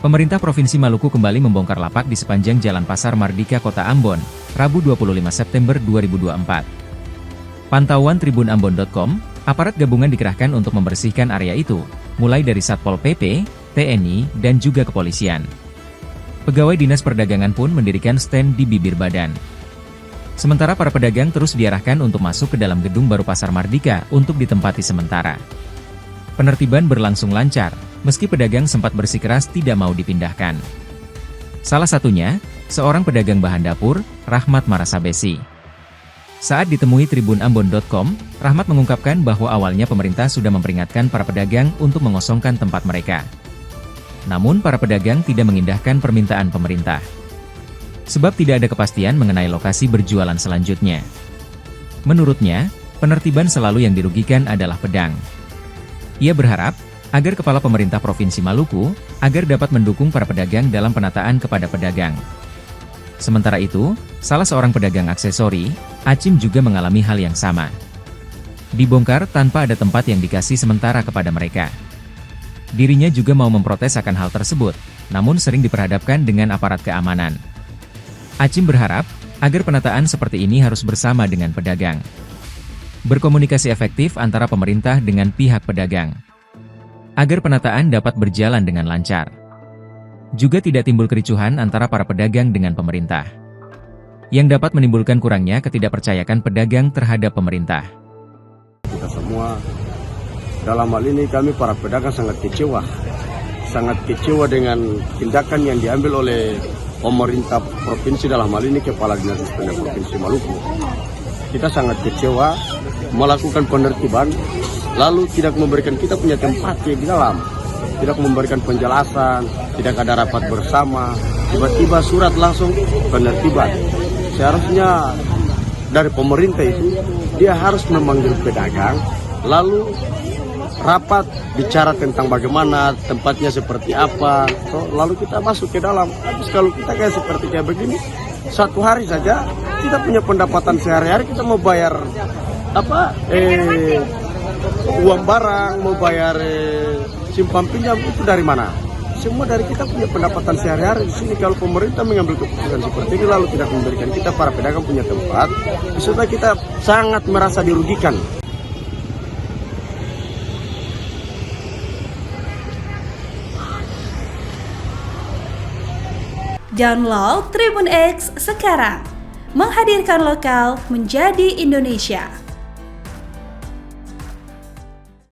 Pemerintah Provinsi Maluku kembali membongkar lapak di sepanjang Jalan Pasar Mardika Kota Ambon, Rabu 25 September 2024. Pantauan tribunambon.com, aparat gabungan dikerahkan untuk membersihkan area itu, mulai dari Satpol PP, TNI, dan juga kepolisian. Pegawai Dinas Perdagangan pun mendirikan stand di bibir badan. Sementara para pedagang terus diarahkan untuk masuk ke dalam gedung baru Pasar Mardika untuk ditempati sementara. Penertiban berlangsung lancar, meski pedagang sempat bersikeras tidak mau dipindahkan. Salah satunya, seorang pedagang bahan dapur, Rahmat Marasabesi. Saat ditemui tribunambon.com, Rahmat mengungkapkan bahwa awalnya pemerintah sudah memperingatkan para pedagang untuk mengosongkan tempat mereka. Namun para pedagang tidak mengindahkan permintaan pemerintah. Sebab tidak ada kepastian mengenai lokasi berjualan selanjutnya. Menurutnya, penertiban selalu yang dirugikan adalah pedang. Ia berharap, agar Kepala Pemerintah Provinsi Maluku, agar dapat mendukung para pedagang dalam penataan kepada pedagang. Sementara itu, salah seorang pedagang aksesori, Acim juga mengalami hal yang sama. Dibongkar tanpa ada tempat yang dikasih sementara kepada mereka. Dirinya juga mau memprotes akan hal tersebut, namun sering diperhadapkan dengan aparat keamanan. Acim berharap, agar penataan seperti ini harus bersama dengan pedagang. Berkomunikasi efektif antara pemerintah dengan pihak pedagang. Agar penataan dapat berjalan dengan lancar. Juga tidak timbul kericuhan antara para pedagang dengan pemerintah. Yang dapat menimbulkan kurangnya ketidakpercayaan pedagang terhadap pemerintah. Kita semua, dalam hal ini kami para pedagang sangat kecewa. Sangat kecewa dengan tindakan yang diambil oleh pemerintah provinsi, dalam hal ini Kepala Dinas Perdagangan Provinsi Maluku. Kita sangat kecewa melakukan penertiban, lalu tidak memberikan kita punya tempat di dalam, tidak memberikan penjelasan, tidak ada rapat bersama, tiba-tiba surat langsung penertiban. Seharusnya dari pemerintah itu, dia harus memanggil pedagang, lalu rapat bicara tentang bagaimana tempatnya seperti apa, lalu kita masuk ke dalam. Habis kalau kita kayak begini, satu hari saja kita punya pendapatan sehari-hari, kita mau bayar uang barang, mau bayar simpan pinjam, itu dari mana? Semua dari kita punya pendapatan sehari-hari di sini. Kalau pemerintah mengambil keputusan seperti ini lalu tidak memberikan kita para pedagang punya tempat, sudah kita sangat merasa dirugikan. Download Tribun X sekarang, menghadirkan lokal menjadi Indonesia.